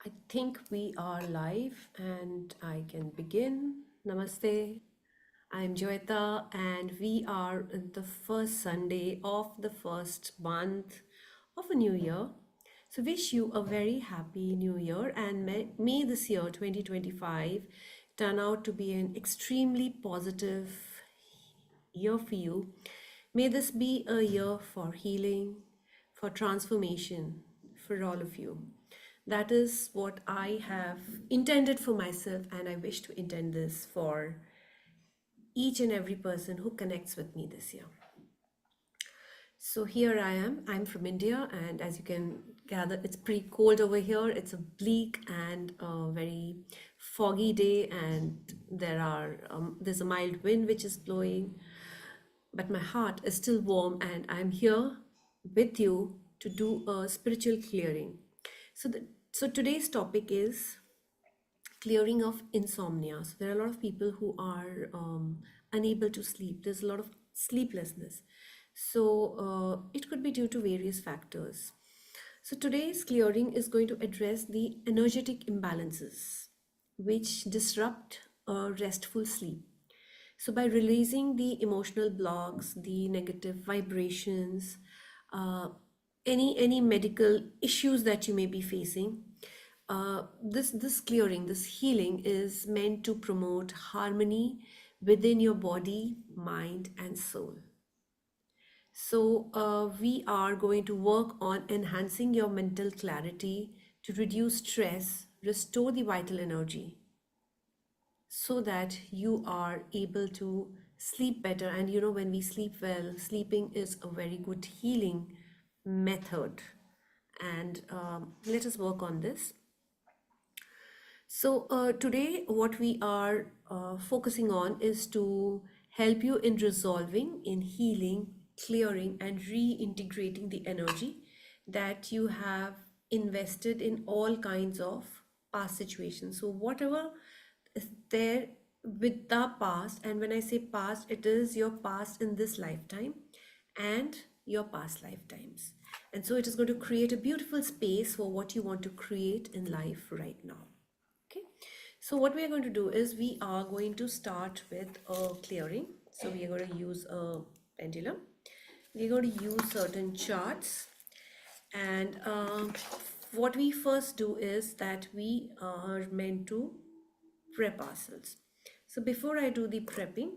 I think we are live and I can begin. Namaste. I'm Joyita and we are in the first Sunday of the first month of a new year. So wish you a very happy new year and may this year 2025 turn out to be an extremely positive year for you. May this be a year for healing, for transformation for all of you. That is what I have intended for myself, and I wish to intend this for each and every person who connects with me this year. So here I am. I'm from India, and as you can gather, it's pretty cold over here. It's a bleak and a very foggy day, and there's a mild wind which is blowing. But my heart is still warm, and I'm here with you to do a spiritual clearing. So today's topic is clearing of insomnia. So there are a lot of people who are unable to sleep. There's a lot of sleeplessness. So it could be due to various factors. So today's clearing is going to address the energetic imbalances which disrupt a restful sleep. So by releasing the emotional blocks, the negative vibrations, uh, any medical issues that you may be facing, this clearing, this healing is meant to promote harmony within your body, mind, and soul. So we are going to work on enhancing your mental clarity to reduce stress, restore the vital energy, so that you are able to sleep better. And you know, when we sleep well, sleeping is a very good healing method. And let us work on this. So today what we are focusing on is to help you in resolving, in healing, clearing, and reintegrating the energy that you have invested in all kinds of past situations. So whatever is there with the past, and when I say past, it is your past in this lifetime and your past lifetimes. And so it is going to create a beautiful space for what you want to create in life right now. Okay, so what we are going to do is we are going to start with a clearing. So we are going to use a pendulum. We are going to use certain charts, and what we first do is that we are meant to prep ourselves. So before I do the prepping,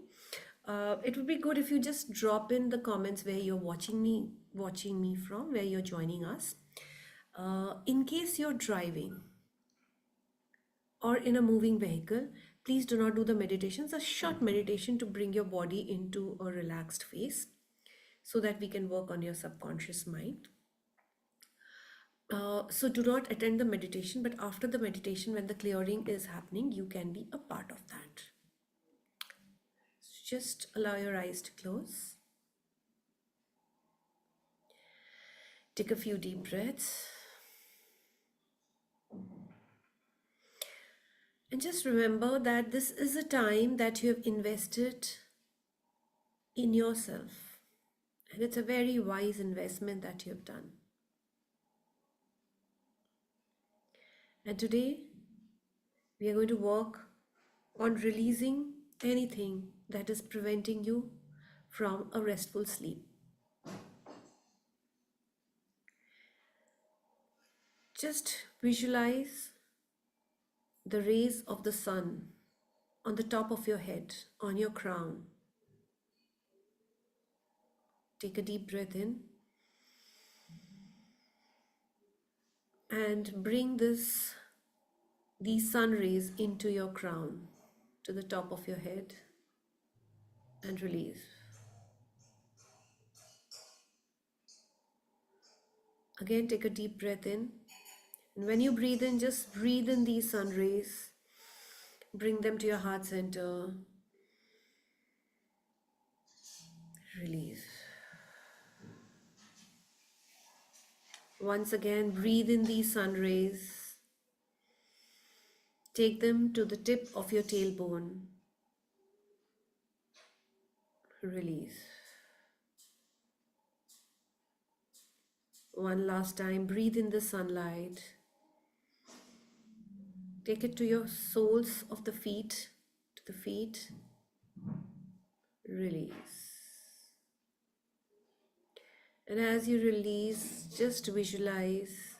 it would be good if you just drop in the comments where you're watching me from, where you're joining us. In case you're driving or in a moving vehicle, please do not do the meditations. A short meditation to bring your body into a relaxed phase so that we can work on your subconscious mind. So do not attend the meditation, but after the meditation, when the clearing is happening, you can be a part of that. So just allow your eyes to close. Take a few deep breaths. And just remember that this is a time that you have invested in yourself. And it's a very wise investment that you have done. And today, we are going to work on releasing anything that is preventing you from a restful sleep. Just visualize the rays of the sun on the top of your head, on your crown. Take a deep breath in and bring these sun rays into your crown, to the top of your head, and release. Again, take a deep breath in. And when you breathe in, just breathe in these sun rays. Bring them to your heart center. Release. Once again, breathe in these sun rays. Take them to the tip of your tailbone. Release. One last time, breathe in the sunlight. Take it to your soles of the feet, to the feet. Release. And as you release, just visualize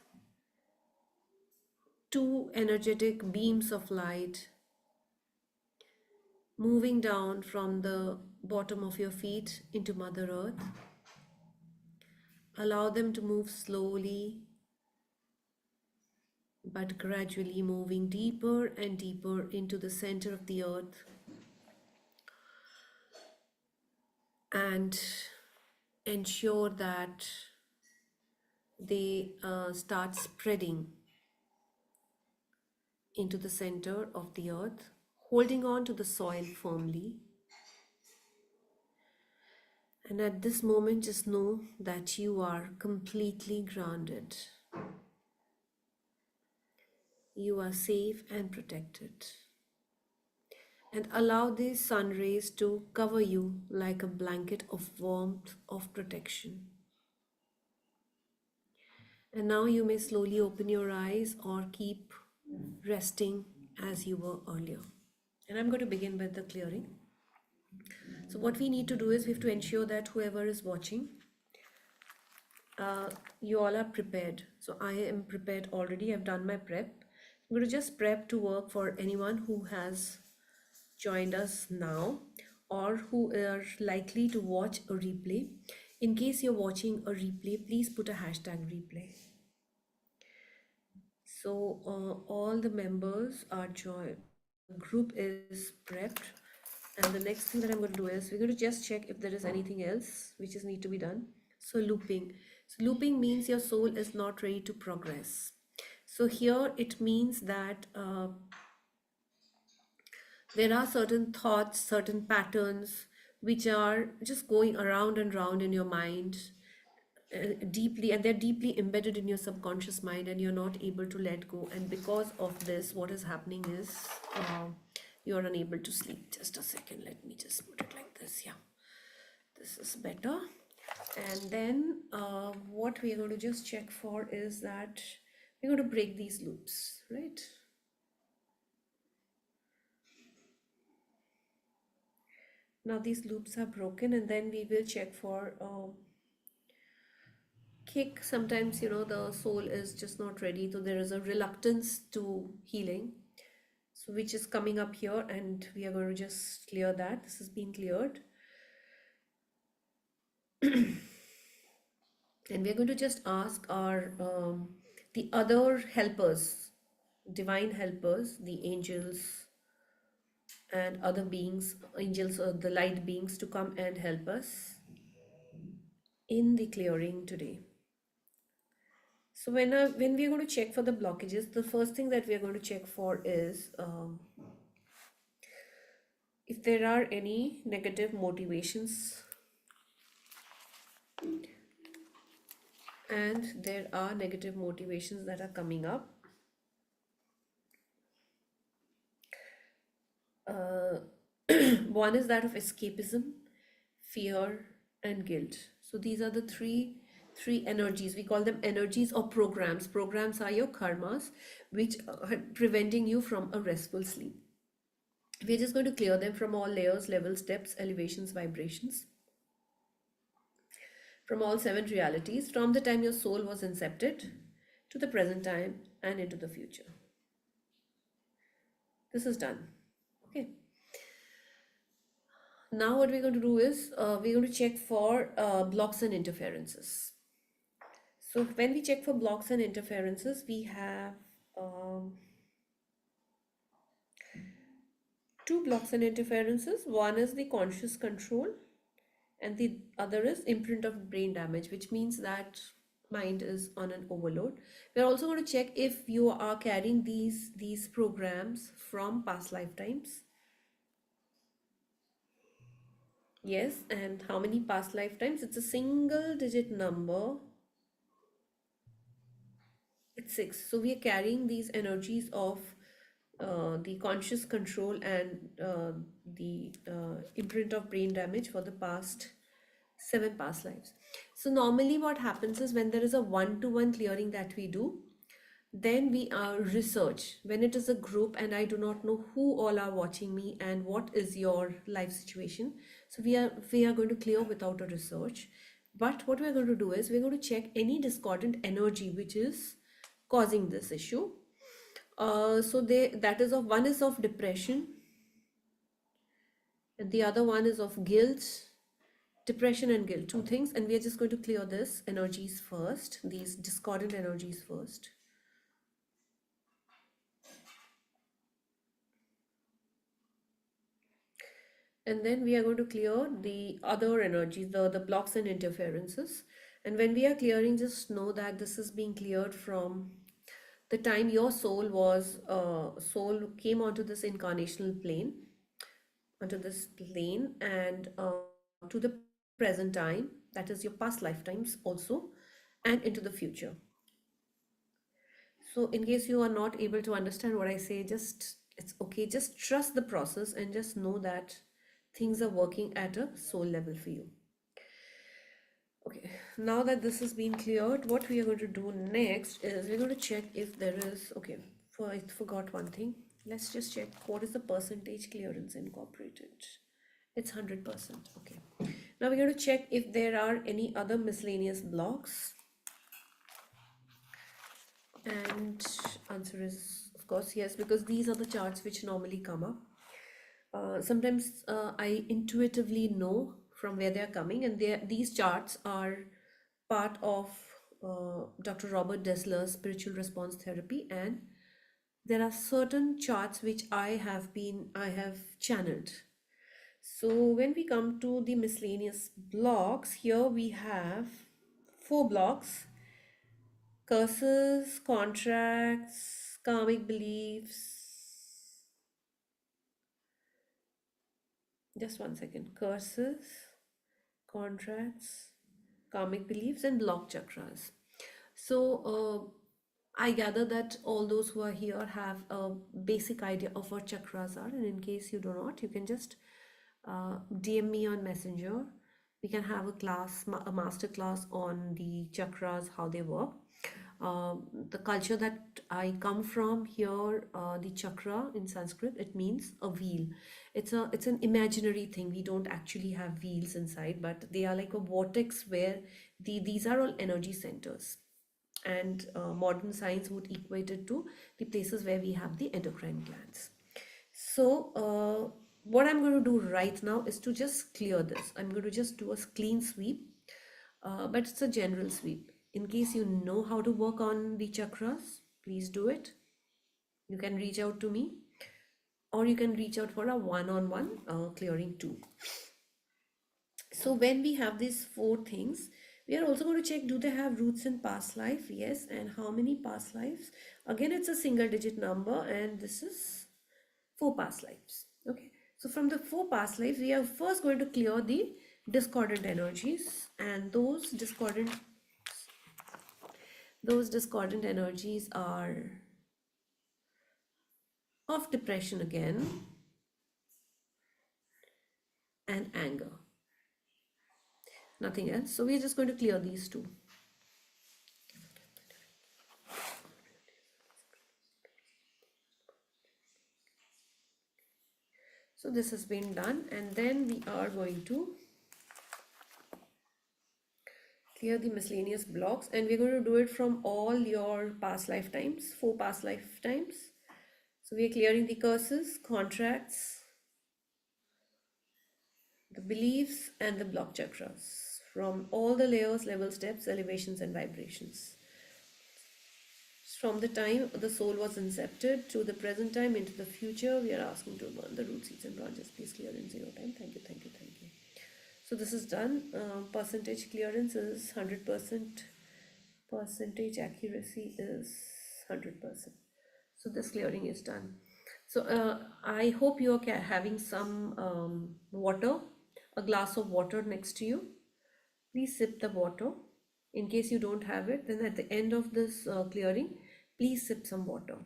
two energetic beams of light moving down from the bottom of your feet into Mother Earth. Allow them to move slowly but gradually, moving deeper and deeper into the center of the earth, and ensure that they start spreading into the center of the earth, holding on to the soil firmly. And at this moment, just know that you are completely grounded. You are safe and protected. And allow these sun rays to cover you like a blanket of warmth, of protection. And now you may slowly open your eyes or keep resting as you were earlier. And I'm going to begin with the clearing. So what we need to do is we have to ensure that whoever is watching, you all are prepared. So I am prepared already. I've done my prep. I'm going to just prep to work for anyone who has joined us now or who are likely to watch a replay. In case you're watching a replay, please put a hashtag replay. So all the members are joined. The group is prepped. And the next thing that I'm going to do is we're going to just check if there is anything else which is need to be done. So looping. So looping means your soul is not ready to progress. So here it means that there are certain thoughts, certain patterns which are just going around and round in your mind deeply, and they're deeply embedded in your subconscious mind, and you're not able to let go. And because of this, what is happening is you're unable to sleep. Just a second, let me just put it like this. Yeah, this is better. And then what we are going to just check for is that we're going to break these loops, right? Now these loops are broken, and then we will check for kick. Sometimes the soul is just not ready, so there is a reluctance to healing, so which is coming up here, and we are going to just clear that. This has been cleared. And we're going to just ask our the other helpers, divine helpers, the angels and other beings, angels or the light beings, to come and help us in the clearing today. So when we are going to check for the blockages, the first thing that we are going to check for is if there are any negative motivations, and there are negative motivations that are coming up. One is that of escapism, fear, and guilt. So these are the three energies. We call them energies or programs. Programs are your karmas, which are preventing you from a restful sleep. We're just going to clear them from all layers, levels, depths, elevations, vibrations, from all seven realities, from the time your soul was incepted to the present time and into the future. This is done. Okay. Now what we're going to do is we're going to check for blocks and interferences. So when we check for blocks and interferences, we have two blocks and interferences. One is the conscious control, and the other is imprint of brain damage, which means that mind is on an overload. We're also going to check if you are carrying these programs from past lifetimes. Yes, and how many past lifetimes? It's a single digit number. It's 6. So we are carrying these energies of the conscious control and the imprint of brain damage for the past 7 past lives. So normally what happens is when there is a one-to-one clearing that we do, Then we are research. When it is a group and I do not know who all are watching me and what is your life situation. So we are going to clear without a research. But what we're going to do is we're going to check any discordant energy which is causing this issue. So that is of one is of depression and the other one is of guilt, depression and guilt, two things, and we are just going to clear this energies first, these discordant energies first. And then we are going to clear the other energies, the blocks and interferences. And when we are clearing, just know that this is being cleared from the time your soul came onto this incarnational plane, and to the present time, that is your past lifetimes also, and into the future. So in case you are not able to understand what I say, just it's okay, just trust the process and just know that things are working at a soul level for you. Okay, now that this has been cleared, what we are going to do next is we're going to check if there is, okay, I forgot one thing. Let's just check what is the percentage clearance incorporated. It's 100%. Okay. Now we're going to check if there are any other miscellaneous blocks. And answer is of course yes, because these are the charts which normally come up. Sometimes I intuitively know from where they're coming, and these charts are part of Dr. Robert Dessler's spiritual response therapy, and there are certain charts which I have channeled. So when we come to the miscellaneous blocks, here we have 4 blocks: curses, contracts, karmic beliefs. Just one second. Curses, contracts, karmic beliefs, and block chakras. So, I gather that all those who are here have a basic idea of what chakras are, and in case you do not, you can just DM me on Messenger. We can have a class, a master class on the chakras, how they work. The culture that I come from here, the chakra in Sanskrit, it means a wheel. It's an imaginary thing. We don't actually have wheels inside, but they are like a vortex where these are all energy centers. And modern science would equate it to the places where we have the endocrine glands. So, what I'm going to do right now is to just clear this. I'm going to just do a clean sweep, but it's a general sweep. In case you know how to work on the chakras, please do it. You can reach out to me, or you can reach out for a one-on-one clearing too. So when we have these 4 things, we are also going to check, do they have roots in past life? Yes. And how many past lives? Again, it's a single digit number, and this is 4 past lives. Okay. So from the 4 past lives, we are first going to clear the discordant energies, and those discordant energies are of depression again, and anger. Nothing else. So we're just going to clear these 2. So this has been done, and then we are going to clear the miscellaneous blocks, and we're going to do it from all your past lifetimes, 4 past lifetimes. So we are clearing the curses, contracts, the beliefs, and the block chakras from all the layers, levels, depths, elevations, and vibrations. From the time the soul was incepted to the present time into the future, we are asking to burn the root, seeds, and branches. Please clear in 0 time. Thank you, thank you, thank you. So this is done. Percentage clearance is 100%. Percentage accuracy is 100%. So this clearing is done. So I hope you are having some water, a glass of water next to you. Please sip the water. In case you don't have it, then at the end of this clearing, please sip some water.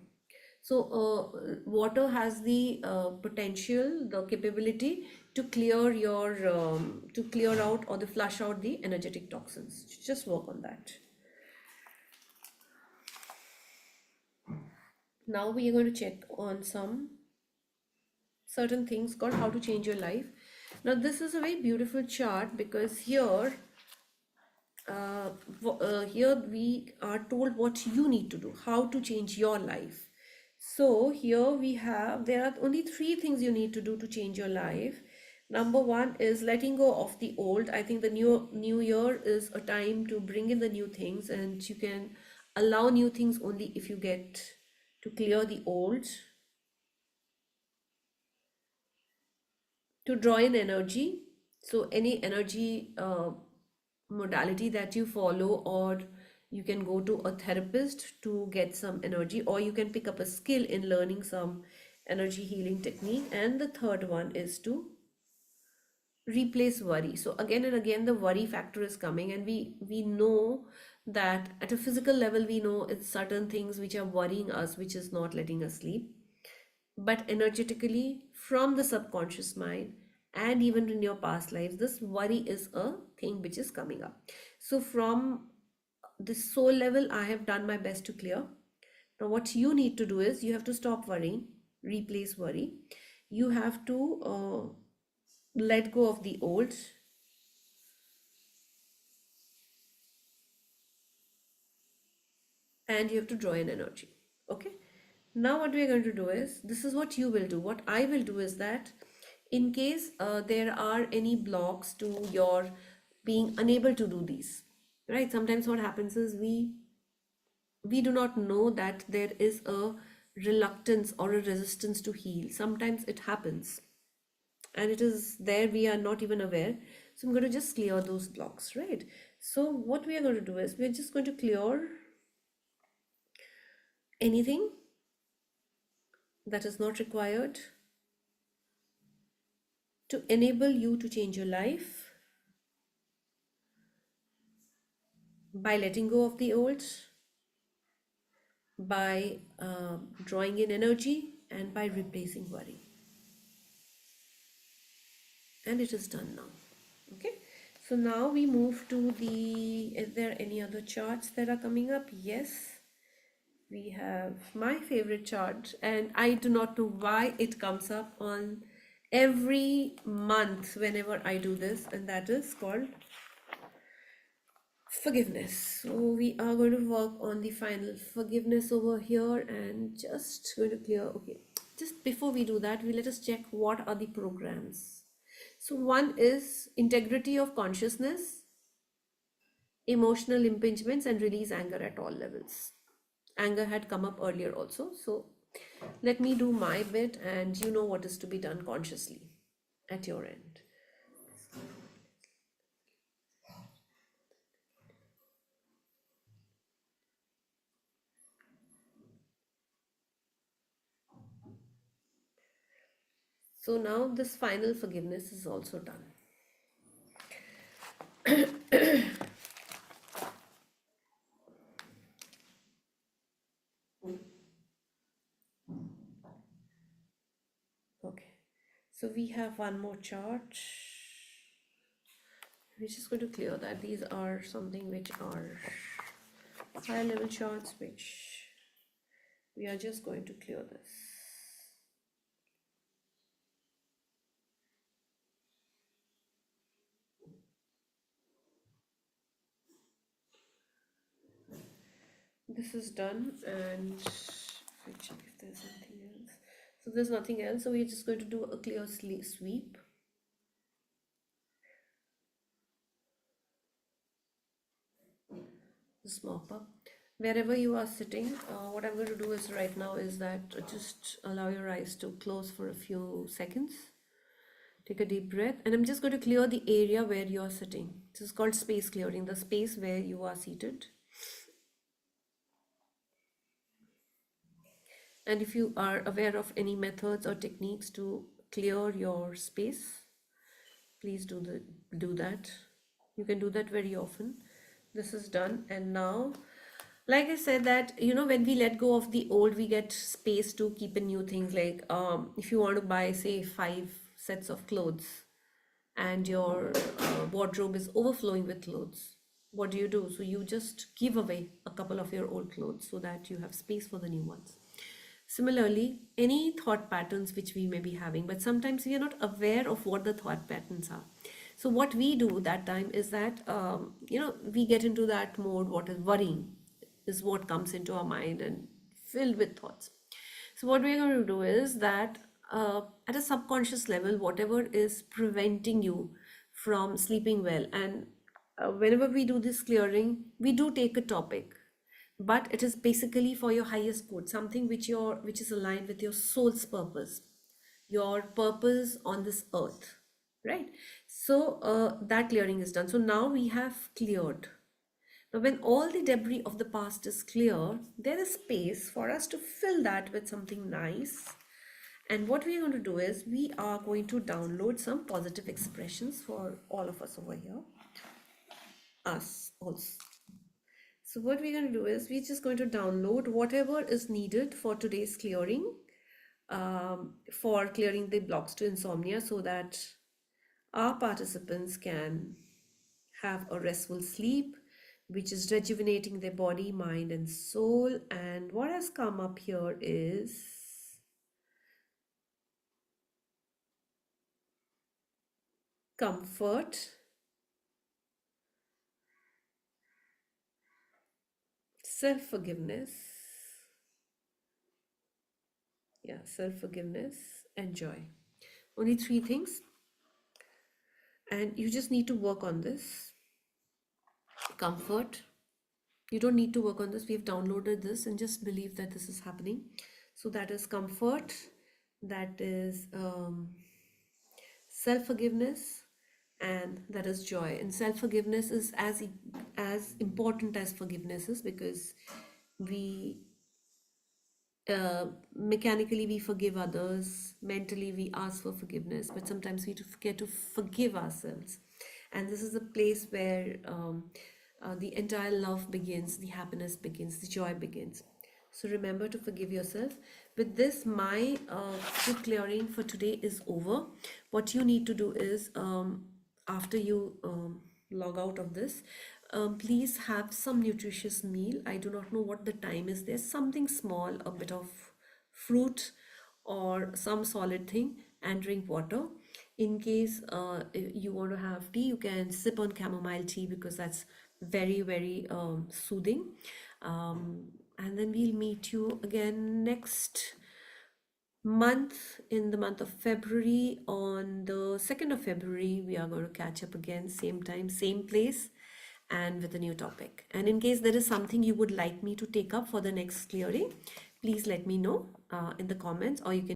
So water has the potential, the capability to to clear out or to flush out the energetic toxins. Just work on that. Now we are going to check on some certain things called how to change your life. Now this is a very beautiful chart because here we are told what you need to do, how to change your life. So here we have, there are only three things you need to do to change your life. Number one is letting go of the old. I think the new year is a time to bring in the new things, and you can allow new things only if you get to clear the old, to draw in energy. So any energy modality that you follow, or you can go to a therapist to get some energy, or you can pick up a skill in learning some energy healing technique. And the third one is to replace worry. So again and again the worry factor is coming, and we know that at a physical level we know it's certain things which are worrying us, which is not letting us sleep. But energetically, from the subconscious mind and even in your past lives, this worry is a thing which is coming up. So from the soul level, I have done my best to clear. Now what you need to do is you have to stop worrying, replace worry. You have to let go of the old, and you have to draw in energy. Okay, now what we are going to do is, this is what you will do. What I will do is that in case there are any blocks to your being unable to do these, right? Sometimes what happens is we do not know that there is a reluctance or a resistance to heal. Sometimes it happens and it is there, we are not even aware. So I'm going to just clear those blocks, right? So what we are going to do is we're just going to clear anything that is not required to enable you to change your life by letting go of the old, by drawing in energy, and by replacing worry. And it is done now. Okay, so now we move to the, is there any other charts that are coming up? Yes, we have my favorite chart, and I do not know why it comes up on every month whenever I do this, and that is called forgiveness. So we are going to work on the final forgiveness over here, and just going to clear. Okay, just before we do that, we let us check what are the programs. So one is integrity of consciousness, emotional impingements, and release anger at all levels. Anger had come up earlier also, so let me do my bit, and you know what is to be done consciously at your end. So now this final forgiveness is also done. Okay, so we have one more chart. We're just going to clear that. These are something which are higher level charts, which we are just going to clear this. This is done, and we check if there's anything else. So there's nothing else, so we're just going to do a clear sweep. Just mop up wherever you are sitting. What I'm going to do is right now is that just allow your eyes to close for a few seconds. Take a deep breath, and I'm just going to clear the area where you are sitting. This is called space clearing, the space where you are seated. And if you are aware of any methods or techniques to clear your space, please do that. You can do that very often. This is done, and now, like I said, that when we let go of the old, we get space to keep in new things. Like if you want to buy, say, 5 sets of clothes, and your wardrobe is overflowing with clothes, what do? So you just give away a couple of your old clothes so that you have space for the new ones. Similarly, any thought patterns which we may be having, but sometimes we are not aware of what the thought patterns are. So what we do that time is that we get into that mode. What is worrying is what comes into our mind and filled with thoughts. So what we're going to do is that at a subconscious level, whatever is preventing you from sleeping well, and whenever we do this clearing, we do take a topic, but it is basically for your highest good, something which is aligned with your soul's purpose, your purpose on this earth, right? So that clearing is done. So now we have cleared. Now, when all the debris of the past is clear, there is space for us to fill that with something nice. And what we are going to do is we are going to download some positive expressions for all of us over here, us also. So what we're going to do is we're just going to download whatever is needed for today's clearing, for clearing the blocks to insomnia, so that our participants can have a restful sleep, which is rejuvenating their body, mind, and soul. And what has come up here is comfort, self forgiveness, yeah, self forgiveness, and joy. Only three things, and you just need to work on this. Comfort, you don't need to work on this. We've downloaded this and just believe that this is happening. So that is comfort, that is self forgiveness, and that is joy. And self forgiveness is as important as forgiveness is, because we mechanically we forgive others, mentally we ask for forgiveness, but sometimes we forget to forgive ourselves. And this is a place where the entire love begins, the happiness begins, the joy begins. So remember to forgive yourself. With this, my quick clearing for today is over. What you need to do is, after you log out of this, please have some nutritious meal. I do not know what the time is. There's something small, a bit of fruit or some solid thing, and drink water. In case you want to have tea, you can sip on chamomile tea, because that's very, very soothing. And then we'll meet you again next month, in the month of February. On the 2nd of February, we are going to catch up again, same time, same place, and with a new topic. And in case there is something you would like me to take up for the next clearing, please let me know in the comments, or you can